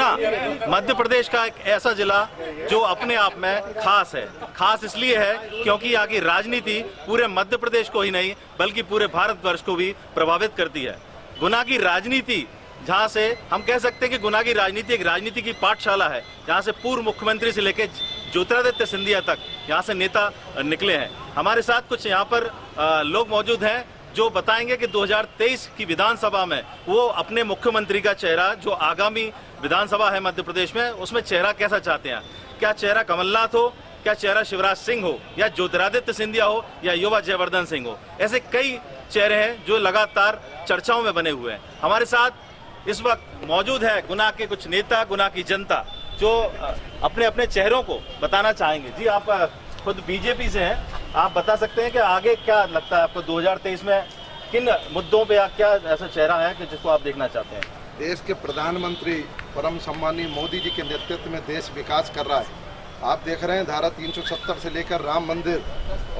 गुना मध्य प्रदेश का एक ऐसा जिला जो अपने आप में खास है। खास इसलिए है क्योंकि यहाँ की राजनीति पूरे मध्य प्रदेश को ही नहीं बल्कि पूरे भारतवर्ष को भी प्रभावित करती है। गुना की राजनीति, जहाँ से हम कह सकते हैं कि गुना की राजनीति एक राजनीति की पाठशाला है, जहाँ से पूर्व मुख्यमंत्री से लेकर ज्योतिरादित्य सिंधिया तक यहाँ से नेता निकले हैं। हमारे साथ कुछ यहाँ पर लोग मौजूद हैं जो बताएंगे कि 2023 की विधानसभा में वो अपने मुख्यमंत्री का चेहरा, जो आगामी विधानसभा है मध्य प्रदेश में, उसमें चेहरा कैसा चाहते हैं। क्या चेहरा कमलनाथ हो, क्या चेहरा शिवराज सिंह हो, या ज्योतिरादित्य सिंधिया हो, या युवा जयवर्धन सिंह हो। ऐसे कई चेहरे हैं जो लगातार चर्चाओं में बने हुए हैं। हमारे साथ इस वक्त मौजूद है गुना के कुछ नेता, गुना की जनता, जो अपने अपने चेहरों को बताना चाहेंगे। जी, आप खुद बीजेपी से हैं, आप बता सकते हैं कि आगे क्या लगता है आपको 2023 में किन मुद्दों पे क्या ऐसा चेहरा है कि जिसको आप देखना चाहते हैं। देश के प्रधानमंत्री परम सम्मानीय मोदी जी के नेतृत्व में देश विकास कर रहा है। आप देख रहे हैं धारा 370 से लेकर राम मंदिर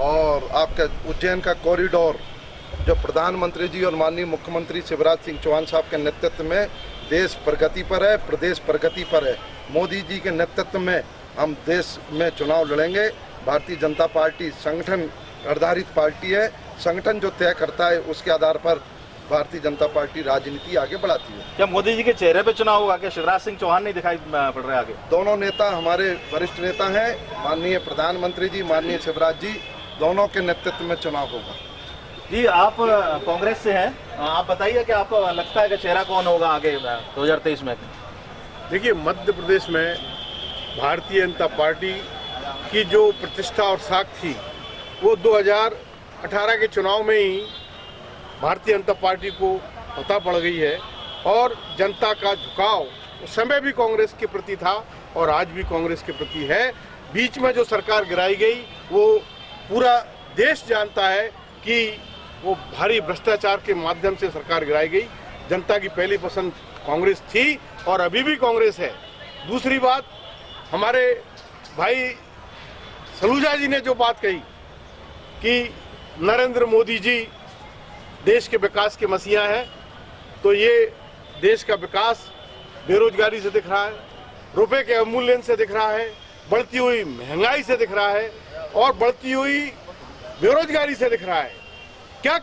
और आपका उज्जैन का कॉरिडोर, जो प्रधानमंत्री जी और माननीय मुख्यमंत्री शिवराज सिंह चौहान साहब के नेतृत्व में देश प्रगति पर है, प्रदेश प्रगति पर है। मोदी जी के नेतृत्व में हम देश में चुनाव लड़ेंगे। भारतीय जनता पार्टी संगठन आधारित पार्टी है। संगठन जो तय करता है उसके आधार पर भारतीय जनता पार्टी राजनीति आगे बढ़ाती है। क्या मोदी जी के चेहरे पे चुनाव होगा? क्या शिवराज सिंह चौहान नहीं दिखाई पड़ रहे आगे? दोनों नेता हमारे वरिष्ठ नेता हैं, माननीय प्रधानमंत्री जी, माननीय शिवराज जी, दोनों के नेतृत्व में चुनाव होगा। जी, आप कांग्रेस से हैं, आप बताइए कि आपको लगता है कि चेहरा कौन होगा आगे 2023 में? देखिए, मध्य प्रदेश में भारतीय जनता पार्टी की जो प्रतिष्ठा और साख थी वो 2018 के चुनाव में ही भारतीय जनता पार्टी को पता पड़ गई है और जनता का झुकाव उस समय भी कांग्रेस के प्रति था और आज भी कांग्रेस के प्रति है। बीच में जो सरकार गिराई गई वो पूरा देश जानता है कि वो भारी भ्रष्टाचार के माध्यम से सरकार गिराई गई। जनता की पहली पसंद कांग्रेस थी और अभी भी कांग्रेस है। दूसरी बात, हमारे भाई सलूजा जी ने जो बात कही कि नरेंद्र मोदी जी देश के विकास के मसीहा हैं, तो ये देश का विकास बेरोजगारी से दिख रहा है, रुपए के अवमूल्यन से दिख रहा है, बढ़ती हुई महंगाई से दिख रहा है और बढ़ती हुई बेरोजगारी से दिख रहा है। क्या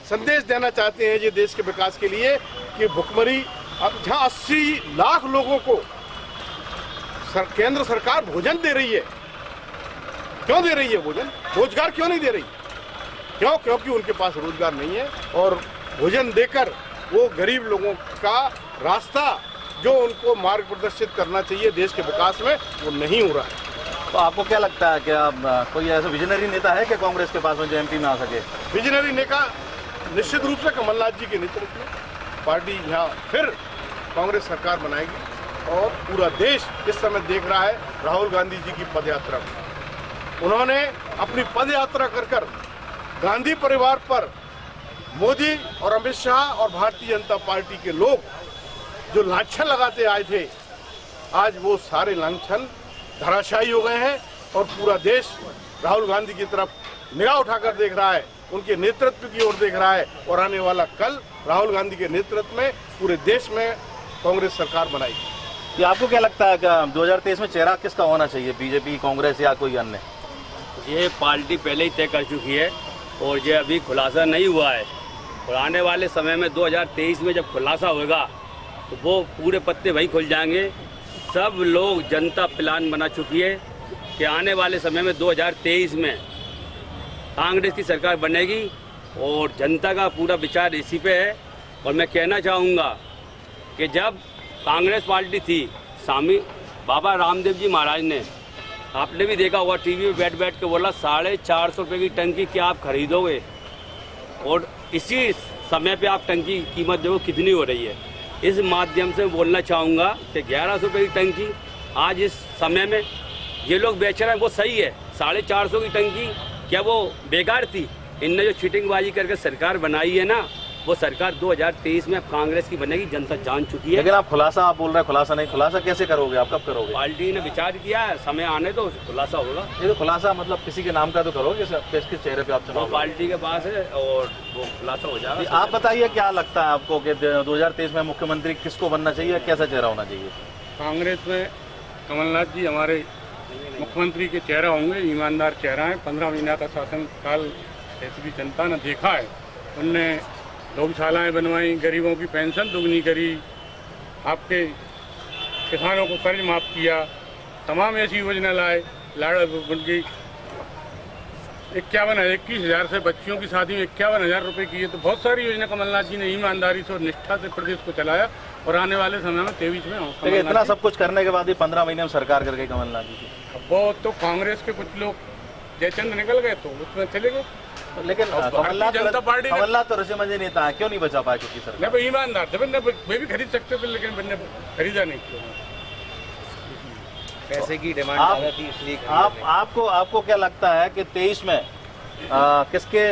संदेश देना चाहते हैं ये देश के विकास के लिए कि भुखमरी, जहाँ 80 लाख लोगों को केंद्र सरकार भोजन दे रही है। क्यों दे रही है भोजन? रोजगार क्यों नहीं दे रही? क्यों? क्योंकि उनके पास रोजगार नहीं है और भोजन देकर वो गरीब लोगों का रास्ता जो उनको मार्ग प्रदर्शित करना चाहिए देश के विकास में, वो नहीं हो रहा है। तो आपको क्या लगता है कि कोई ऐसा विजनरी नेता है कि कांग्रेस के पास में जो एमपी में आ सके? विजनरी नेता निश्चित रूप से कमलनाथ जी के नेतृत्व में पार्टी यहाँ फिर कांग्रेस सरकार बनाएगी और पूरा देश इस समय देख रहा है राहुल गांधी जी की पदयात्रा। उन्होंने अपनी पदयात्रा कर गांधी परिवार पर मोदी और अमित शाह और भारतीय जनता पार्टी के लोग जो लांछन लगाते आए थे, आज वो सारे लांछन धराशायी हो गए हैं और पूरा देश राहुल गांधी की तरफ निगाह उठाकर देख रहा है, उनके नेतृत्व की ओर देख रहा है और आने वाला कल राहुल गांधी के नेतृत्व में पूरे देश में कांग्रेस सरकार बनाएगी। ये आपको क्या लगता है कि 2023 में चेहरा किसका होना चाहिए, बीजेपी, कांग्रेस या कोई अन्य? ये पार्टी पहले ही तय कर चुकी है और ये अभी खुलासा नहीं हुआ है और आने वाले समय में 2023 में जब खुलासा होगा तो वो पूरे पत्ते वहीं खुल जाएंगे। सब लोग, जनता प्लान बना चुकी है कि आने वाले समय में 2023 में कांग्रेस की सरकार बनेगी और जनता का पूरा विचार इसी पे है। और मैं कहना चाहूँगा कि जब कांग्रेस पार्टी थी, स्वामी बाबा रामदेव जी महाराज ने, आपने भी देखा होगा टीवी में बैठ के बोला 450 रुपये की टंकी क्या आप खरीदोगे, और इसी समय पे आप टंकी की कीमत जो कितनी हो रही है। इस माध्यम से बोलना चाहूँगा कि 1100 रुपये की टंकी आज इस समय में ये लोग बेच रहे हैं, वो सही है। 450 की टंकी क्या वो बेकार थी? इनने जो चीटिंगबाजी करके सरकार बनाई है ना, वो सरकार 2023 में कांग्रेस की बनेगी, जनता जान चुकी है। लेकिन आप बोल रहे हैं, खुलासा नहीं, खुलासा कैसे करोगे आप, कब करोगे? पार्टी ने विचार किया है, समय आने तो खुलासा होगा। ये तो खुलासा मतलब किसी के नाम का तो करोगे, किसके चेहरे पे आप चुनाव? पार्टी के पास है और वो खुलासा हो जाएगा। आप बताइए क्या लगता है आपको कि 2023 में मुख्यमंत्री किसको बनना चाहिए, कैसा चेहरा होना चाहिए? कांग्रेस में कमलनाथ जी हमारे मुख्यमंत्री के चेहरा होंगे, ईमानदार चेहरा है। 15 महीना का शासनकाल क्षेत्रीय जनता ने देखा है। उनने गौशालाएँ बनवाई, गरीबों की पेंशन दुगनी करी, आपके किसानों को कर्ज माफ़ किया, तमाम ऐसी योजना लाए। उनकी 21,000 से बच्चियों की शादी में 51,000 रुपये की है। तो बहुत सारी योजना कमलनाथ जी ने ईमानदारी से और निष्ठा से प्रदेश को चलाया और आने वाले समय में 23 में लेकिन इतना सब कुछ करने के बाद भी 15 महीने में सरकार कर गई कमलनाथ जी की। वो तो कांग्रेस के कुछ लोग जयचंद निकल गए तो उसमें चले गए। लेकिन भारतीय जनता पार्टी कमलनाथ तो रसीमंदी नेता है, क्यों नहीं बचा पाए? क्योंकि सरकार नहीं, ईमानदार थे, वे भी खरीद सकते थे, लेकिन मैंने खरीदा नहीं किया। पैसे की डिमांड ज़्यादा थी इसलिए आपको क्या लगता है कि 23 में किसके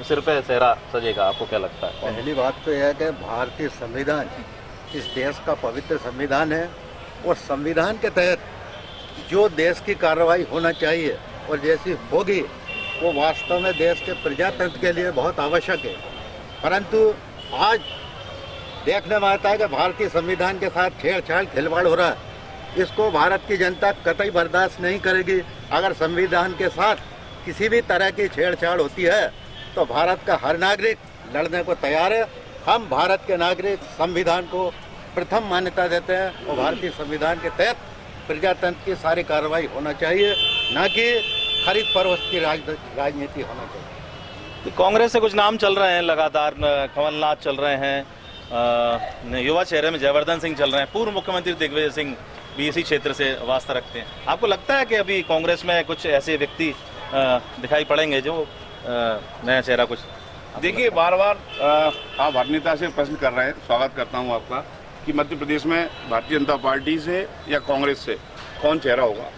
सिर पे सेहरा सजेगा? आपको क्या लगता है? पहली बात तो यह है कि भारतीय संविधान इस देश का पवित्र संविधान है और संविधान के तहत जो देश की कार्रवाई होना चाहिए और जैसी होगी वो वास्तव में देश के प्रजातंत्र के लिए बहुत आवश्यक है। परंतु आज देखने में आता है कि भारतीय संविधान के साथ छेड़छाड़ खिलवाड़ हो रहा है। इसको भारत की जनता कतई बर्दाश्त नहीं करेगी। अगर संविधान के साथ किसी भी तरह की छेड़छाड़ होती है तो भारत का हर नागरिक लड़ने को तैयार है। हम भारत के नागरिक संविधान को प्रथम मान्यता देते हैं और भारतीय संविधान के तहत प्रजातंत्र की सारी कार्रवाई होना चाहिए, न कि खरीद फरोख्त की राजनीति होना चाहिए। कांग्रेस से कुछ नाम चल रहे हैं लगातार, कमलनाथ चल रहे हैं, युवा चेहरे में जयवर्धन सिंह चल रहे हैं, पूर्व मुख्यमंत्री दिग्विजय सिंह भी इसी क्षेत्र से वास्ता रखते हैं। आपको लगता है कि अभी कांग्रेस में कुछ ऐसे व्यक्ति दिखाई पड़ेंगे जो नया चेहरा कुछ? देखिए, बार बार आप हर नेता से प्रश्न कर रहे हैं, स्वागत करता हूं आपका, कि मध्य प्रदेश में भारतीय जनता पार्टी से या कांग्रेस से कौन चेहरा होगा।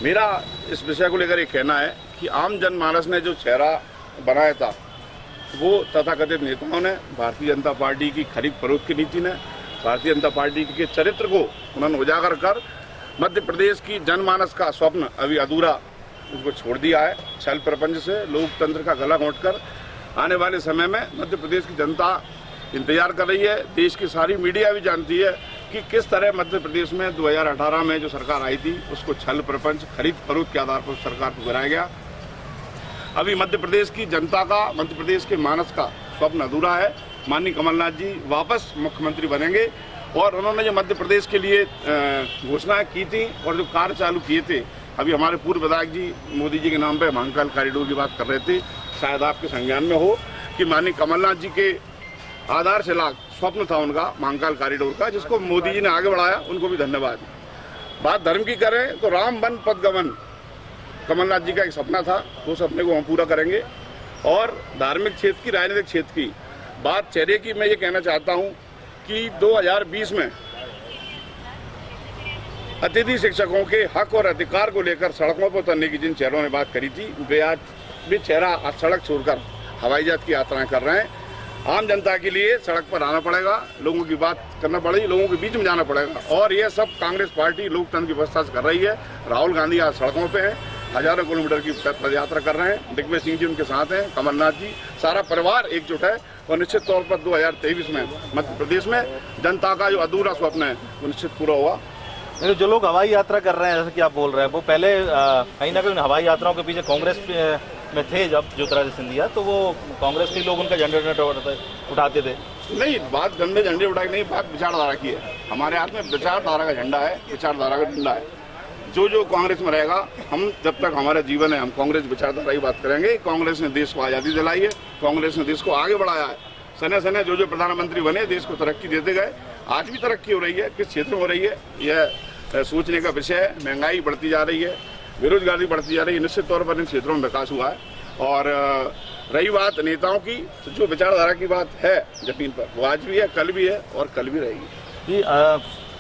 मेरा इस विषय को लेकर ये कहना है कि आम जनमानस ने जो चेहरा बनाया था वो तथाकथित नेताओं ने, भारतीय जनता पार्टी की खरीद फरोख्त की नीति ने, भारतीय जनता पार्टी के चरित्र को उन्होंने उजागर कर मध्य प्रदेश की जनमानस का स्वप्न अभी अधूरा उनको छोड़ दिया है। छल प्रपंच से लोकतंत्र का गला घोंटकर आने वाले समय में मध्य प्रदेश की जनता इंतजार कर रही है। देश की सारी मीडिया भी जानती है कि किस तरह मध्य प्रदेश में 2018 में जो सरकार आई थी उसको छल प्रपंच खरीद फरोख्त के आधार पर सरकार को गिराया गया। अभी मध्य प्रदेश की जनता का, मध्य प्रदेश के मानस का स्वप्न अधूरा है। माननीय कमलनाथ जी वापस मुख्यमंत्री बनेंगे और उन्होंने जो मध्य प्रदेश के लिए घोषणाएं की थी और जो कार्य चालू किए थे, अभी हमारे पूर्व विधायक जी मोदी जी के नाम पे महाकाल कॉरिडोर की बात कर रहे थे, शायद आपके संज्ञान में हो कि माननीय कमलनाथ जी के आधारशिला स्वप्न था उनका महाकाल कॉरिडोर का, जिसको मोदी जी ने आगे बढ़ाया, उनको भी धन्यवाद। बात धर्म की करें तो राम वन पथ गमन कमलनाथ जी का एक सपना था, वो सपने को हम पूरा करेंगे। और धार्मिक क्षेत्र की, राजनीतिक क्षेत्र की बात चेहरे की, मैं ये कहना चाहता हूँ कि 2020 में अतिथि शिक्षकों के हक और अधिकार को लेकर सड़कों पर उतरने की जिन चेहरों ने बात करी थी, वे आज भी चेहरा सड़क छोड़कर हवाई जहाज की यात्राएं कर रहे हैं। आम जनता के लिए सड़क पर आना पड़ेगा, लोगों की बात करना पड़ेगी, लोगों के बीच में जाना पड़ेगा। और ये सब कांग्रेस पार्टी लोकतंत्र की व्यवस्था से कर रही है। राहुल गांधी आज सड़कों पे हैं, हजारों किलोमीटर की पद यात्रा कर रहे हैं, दिग्विजय सिंह जी उनके साथ हैं, कमलनाथ जी, सारा परिवार एकजुट है। और निश्चित तौर पर 2023 में मध्य प्रदेश में जनता का जो अधूरा स्वप्न है वो निश्चित पूरा होगा। जो लोग हवाई यात्रा कर रहे हैं, जैसे कि आप बोल रहे हैं, वो पहले कहीं ना कहीं हवाई यात्राओं के पीछे कांग्रेस में थे। जब ज्योतिरादित्य सिंधिया, तो वो कांग्रेस के लोग उनका झंडा उठाते थे। नहीं, बात गंदे झंडे उठाई नहीं, बात विचारधारा की है। हमारे हाथ में विचारधारा का झंडा है, विचारधारा का झंडा है। जो कांग्रेस में रहेगा, हम जब तक हमारा जीवन है हम कांग्रेस विचारधारा की बात करेंगे। कांग्रेस ने देश को आज़ादी दिलाई है, कांग्रेस ने देश को आगे बढ़ाया है। सने सने जो प्रधानमंत्री बने देश को तरक्की देते गए। आज भी तरक्की हो रही है, किस क्षेत्र में हो रही है यह सोचने का विषय है। महंगाई बढ़ती जा रही है, बेरोजगारी बढ़ती जा रही है, निश्चित तौर पर इन क्षेत्रों में विकास हुआ है। और रही बात नेताओं की, तो जो विचारधारा की बात है जमीन पर, वो आज भी है, कल भी है और कल भी रहेगी।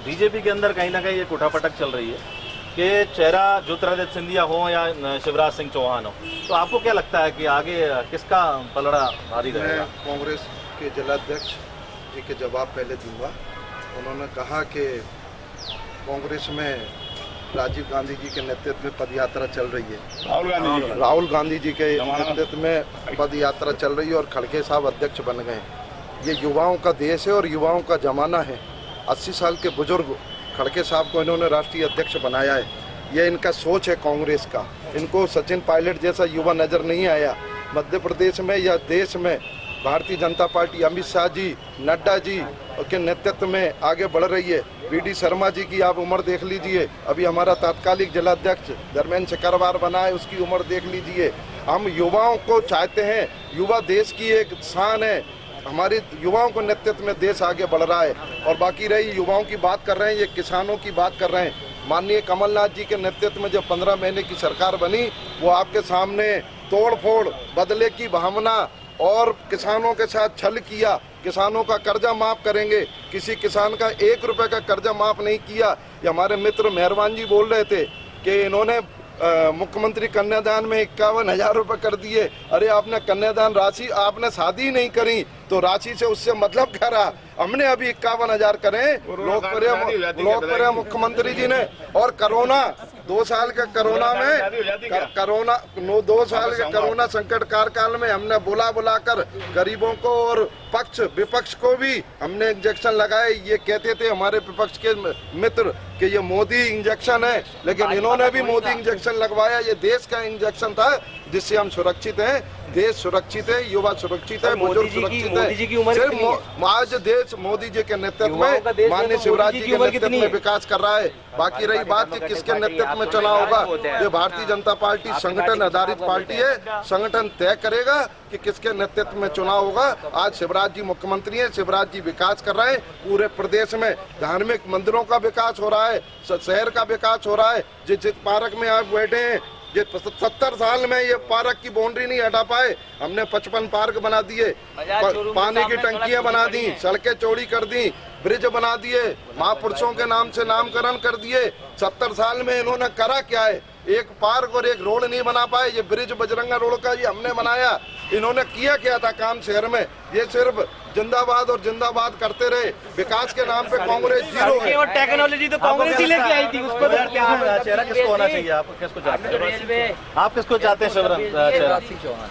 बीजेपी के अंदर कहीं ना कहीं एक उठापटक चल रही है कि चेहरा ज्योतिरादित्य सिंधिया हो या शिवराज सिंह चौहान हो, तो आपको क्या लगता है कि आगे किसका पलड़ा भारी रहेगा? कांग्रेस के जिलाध्यक्ष जी के जवाब पहले दूंगा। उन्होंने कहा कि कांग्रेस में राजीव गांधी जी के नेतृत्व में पद यात्रा चल रही है, राहुल गांधी जी के नेतृत्व में पद यात्रा चल रही है और खड़गे साहब अध्यक्ष बन गए। ये युवाओं का देश है और युवाओं का जमाना है। 80 साल के बुजुर्ग खड़के साहब को इन्होंने राष्ट्रीय अध्यक्ष बनाया है। ये इनका सोच है कांग्रेस का। इनको सचिन पायलट जैसा युवा नज़र नहीं आया। मध्य प्रदेश में या देश में भारतीय जनता पार्टी अमित शाह जी, नड्डा जी के नेतृत्व में आगे बढ़ रही है। वी.डी. शर्मा जी की आप उम्र देख लीजिए, अभी हमारा तात्कालिक जिलाध्यक्ष धर्मेंद्र शेखरवार बना है, उसकी उम्र देख लीजिए। हम युवाओं को चाहते हैं, युवा देश की एक शान है। हमारे युवाओं को नेतृत्व में देश आगे बढ़ रहा है। और बाकी रही युवाओं की बात कर रहे हैं, ये किसानों की बात कर रहे हैं। माननीय कमलनाथ जी के नेतृत्व में जब 15 महीने की सरकार बनी, वो आपके सामने तोड़ फोड़, बदले की भावना और किसानों के साथ छल किया। किसानों का कर्जा माफ करेंगे, किसी किसान का 1 रुपए का कर्जा माफ नहीं किया। ये हमारे मित्र मेहरबान जी बोल रहे थे कि इन्होंने मुख्यमंत्री कन्यादान में 51,000 रुपये कर दिए। अरे आपने कन्यादान राशि, आपने शादी नहीं करी तो राशि से उससे मतलब क्या रहा? हमने अभी 51,000 करें लोकप्रिय मुख्यमंत्री जी ने। और कोरोना 2 साल के कोरोना में 2 साल के कोरोना संकट काल में हमने बुलाकर गरीबों को और पक्ष विपक्ष को भी हमने इंजेक्शन लगाए। ये कहते थे हमारे विपक्ष के मित्र कि ये मोदी इंजेक्शन है, लेकिन इन्होंने भी मोदी इंजेक्शन लगवाया। ये देश का इंजेक्शन था जिससे हम सुरक्षित हैं। देश सुरक्षित है, युवा सुरक्षित है, बुजुर्ग सुरक्षित है। सिर्फ आज देश मोदी जी के नेतृत्व में, माननीय शिवराज जी के नेतृत्व में विकास कर रहा है। बाकी रही बात कि किसके नेतृत्व में चुनाव होगा, ये भारतीय जनता पार्टी संगठन आधारित पार्टी है। संगठन तय करेगा कि किसके नेतृत्व में चुनाव होगा। आज शिवराज जी मुख्यमंत्री हैं, शिवराज जी विकास कर रहे हैं। पूरे प्रदेश में धार्मिक मंदिरों का विकास हो रहा है, शहर का विकास हो रहा है। जिस पार्क में आप बैठे हैं, ये 70 साल में ये पार्क की बाउंड्री नहीं हटा पाए, हमने 55 पार्क बना दिए, पानी की टंकियां बना दी, सड़कें चौड़ी कर दी, ब्रिज बना दिए, महापुरुषों के नाम से नामकरण कर दिए। 70 साल में इन्होंने करा क्या है? एक पार्क और एक रोड नहीं बना पाए। ये ब्रिज बजरंगा रोड का ये हमने बनाया। इन्होंने किया क्या था काम शहर में? ये सिर्फ जिंदाबाद और जिंदाबाद करते रहे। विकास के नाम पे कांग्रेस जीरो है। और टेक्नोलॉजी तो कांग्रेस ही लेके आई थी, उसको चेहरा किसको होना चाहिए? आप किसको चाहते हैं? आप किसको चाहते हैं? शिवराज सिंह चौहान।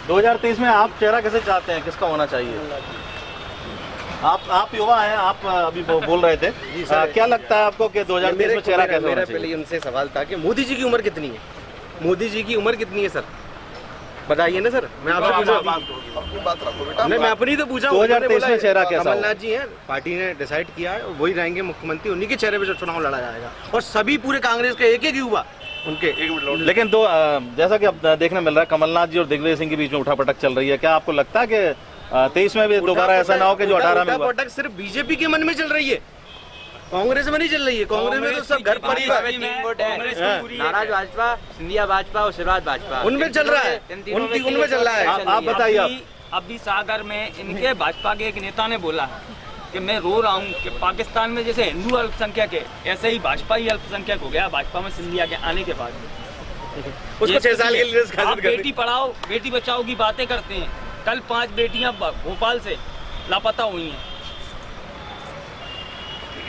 2023 में आप चेहरा किसे चाहते हैं? किसका होना चाहिए? आप युवा हैं, आप अभी बोल रहे थे, क्या लगता है आपको कि 2023 में चेहरा कैसा होना चाहिए? मेरा पहले उनसे सवाल था कि मोदी जी की उम्र कितनी है? मोदी जी की उम्र कितनी है सर, बताइए ना सर। मैं आपसे पूछा, अपनी बात रखो बेटा। नहीं मैं अपनी तो पूछा। 2023 में चेहरा कैसा? कमलनाथ जी हैं, पार्टी ने डिसाइड किया है, वही रहेंगे मुख्यमंत्री, उन्हीं के चेहरे पे चुनाव लड़ा जाएगा। और सभी पूरे कांग्रेस के एक युवा उनके। लेकिन जैसा कि अब देखने मिल रहा है, कमलनाथ जी और दिग्विजय सिंह के बीच में उठापटक चल रही है। क्या आपको लगता है कि 23 में भी दोबारा ऐसा ना हो कि जो 18 में? उठापटक सिर्फ बीजेपी के मन में चल रही है, कांग्रेस में नहीं चल रही है। कांग्रेस में तो सब घर परिवार, नाराज भाजपा, सिंधिया भाजपा और शिवराज भाजपा, उनमें चल रहा है, उनमें चल रहा है। आप बताइए। अभी सागर में इनके भाजपा के एक नेता ने बोला है कि मैं रो रहा हूँ कि पाकिस्तान में जैसे हिंदू अल्पसंख्यक है, ऐसे ही भाजपा ही अल्पसंख्यक हो गया भाजपा में सिंधिया के आने के बाद। उसको 6 साल के लिए बेटी पढ़ाओ बेटी बचाओ की बातें करते हैं। कल 5 बेटियां भोपाल से लापता हुई हैं।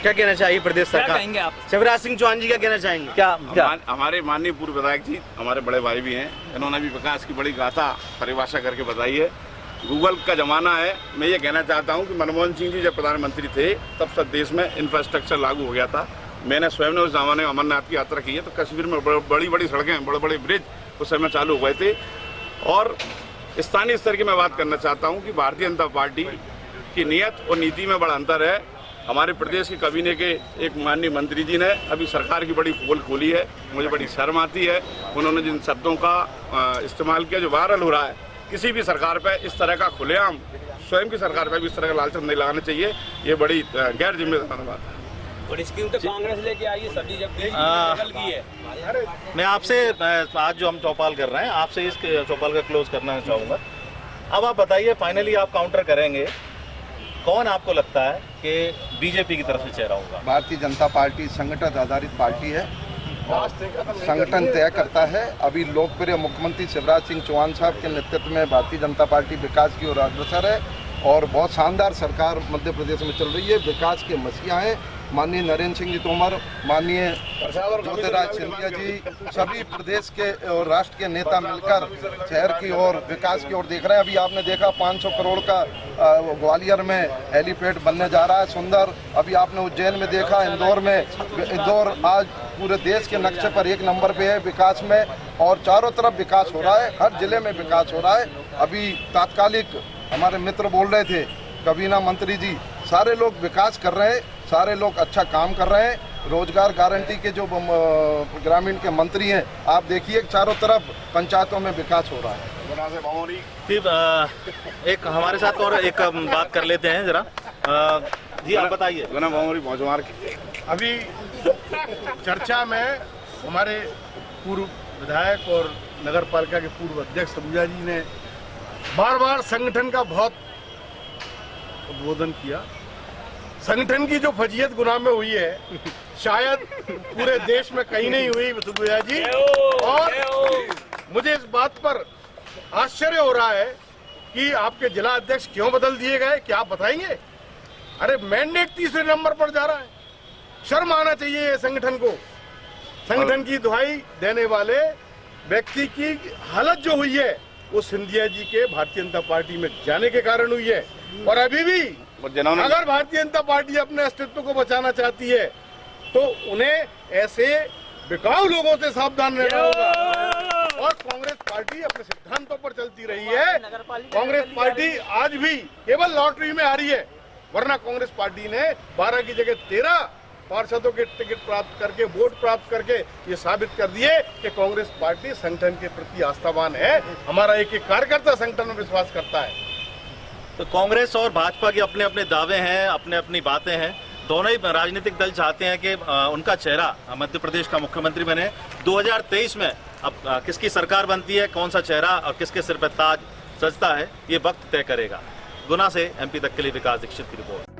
क्या कहना चाहिए प्रदेश सरकार? क्या कहेंगे आप? शिवराज सिंह चौहान जी क्या कहना चाहेंगे? क्या हमारे माननीय पूर्व विधायक जी हमारे बड़े भाई भी हैं, इन्होंने भी विकास की बड़ी गाथा परिभाषा करके बताई है। गूगल का जमाना है। मैं ये कहना चाहता हूँ कि मनमोहन सिंह जी जब प्रधानमंत्री थे तब सब देश में इंफ्रास्ट्रक्चर लागू हो गया था। मैंने स्वयं ने उस जमाने में अमरनाथ की यात्रा की है, तो कश्मीर में बड़ी बड़ी सड़कें, बड़े बड़े ब्रिज उस समय चालू हो गए थे। और स्थानीय स्तर की मैं बात करना चाहता हूँ कि भारतीय जनता पार्टी की नीयत और नीति में बड़ा अंतर है। हमारे प्रदेश के कैबिनेट के एक माननीय मंत्री जी ने अभी सरकार की बड़ी पोल खोली है, मुझे बड़ी शर्म आती है। उन्होंने जिन शब्दों का इस्तेमाल किया जो वायरल हो रहा है, किसी भी सरकार पे इस तरह का खुलेआम, स्वयं की सरकार पे भी इस तरह का लालच नहीं लगाना चाहिए। ये बड़ी गैर जिम्मेदार बात है। और स्कीम तो कांग्रेस लेके आई है, सभी जब निकल गई है। मैं आपसे आज जो हम चौपाल कर रहे हैं, आपसे इस चौपाल का क्लोज करना चाहूँगा। अब आप बताइए, फाइनली आप काउंटर करेंगे, कौन आपको लगता है कि बीजेपी की तरफ से चेहरा होगा? भारतीय जनता पार्टी संगठन आधारित पार्टी है और संगठन तय करता है। अभी लोकप्रिय मुख्यमंत्री शिवराज सिंह चौहान साहब के नेतृत्व में भारतीय जनता पार्टी विकास की ओर अग्रसर है और बहुत शानदार सरकार मध्य प्रदेश में चल रही है। विकास के मसीहा हैं। माननीय नरेंद्र सिंह जी तोमर, माननीय ज्योतिराज सिंधिया जी, सभी प्रदेश के और राष्ट्र के नेता मिलकर शहर की ओर विकास की ओर देख रहे हैं। अभी आपने देखा 500 करोड़ का ग्वालियर में हेलीपैड बनने जा रहा है सुंदर। अभी आपने उज्जैन में देखा, इंदौर में, इंदौर आज पूरे देश के नक्शे पर 1 नंबर पे है विकास में, और चारों तरफ विकास हो रहा है, हर जिले में विकास हो रहा है। अभी तात्कालिक हमारे मित्र बोल रहे थे, कबीना मंत्री जी, सारे लोग विकास कर रहे हैं, सारे लोग अच्छा काम कर रहे हैं। रोजगार गारंटी के जो ग्रामीण के मंत्री हैं, आप देखिए चारों तरफ पंचायतों में विकास हो रहा है। फिर एक हमारे साथ और एक बात कर लेते हैं जरा। जी आप बताइए। अभी चर्चा में हमारे पूर्व विधायक और नगर पालिका के पूर्व अध्यक्ष सबूजा जी ने बार बार संगठन का बहुत उद्बोधन किया। संगठन की जो फजीयत गुनाह में हुई है, शायद पूरे देश में कहीं नहीं हुई सबूजा जी, और मुझे इस बात पर आश्चर्य हो रहा है कि आपके जिला अध्यक्ष क्यों बदल दिए गए, क्या आप बताएंगे? अरे मैंडेट 3रे नंबर पर जा रहा है, शर्म आना चाहिए ये संगठन को। संगठन की दुहाई देने वाले व्यक्ति की हालत जो हुई है वो सिंधिया जी के भारतीय जनता पार्टी में जाने के कारण हुई है। और अभी भी अगर भारतीय जनता पार्टी अपने अस्तित्व को बचाना चाहती है तो उन्हें ऐसे बिकाऊ लोगों से सावधान रहना होगा। और कांग्रेस पार्टी अपने सिद्धांतों पर चलती रही है। कांग्रेस पार्टी आज भी केवल लॉटरी में आ रही है, वरना कांग्रेस पार्टी ने 12 की जगह 13 पार्षदों के टिकट प्राप्त करके, वोट प्राप्त करके ये साबित कर दिए कि कांग्रेस पार्टी संगठन के प्रति आस्थावान है। हमारा एक एक कार्यकर्ता संगठन में विश्वास करता है। तो कांग्रेस और भाजपा के अपने अपने दावे हैं, अपने अपनी बातें हैं। दोनों ही राजनीतिक दल चाहते हैं कि उनका चेहरा मध्य प्रदेश का मुख्यमंत्री बने। 2023 में अब किसकी सरकार बनती है, कौन सा चेहरा और किसके सिर पर ताज सजता है, ये वक्त तय करेगा। गुना से MP तक के लिए विकास दीक्षित की रिपोर्ट।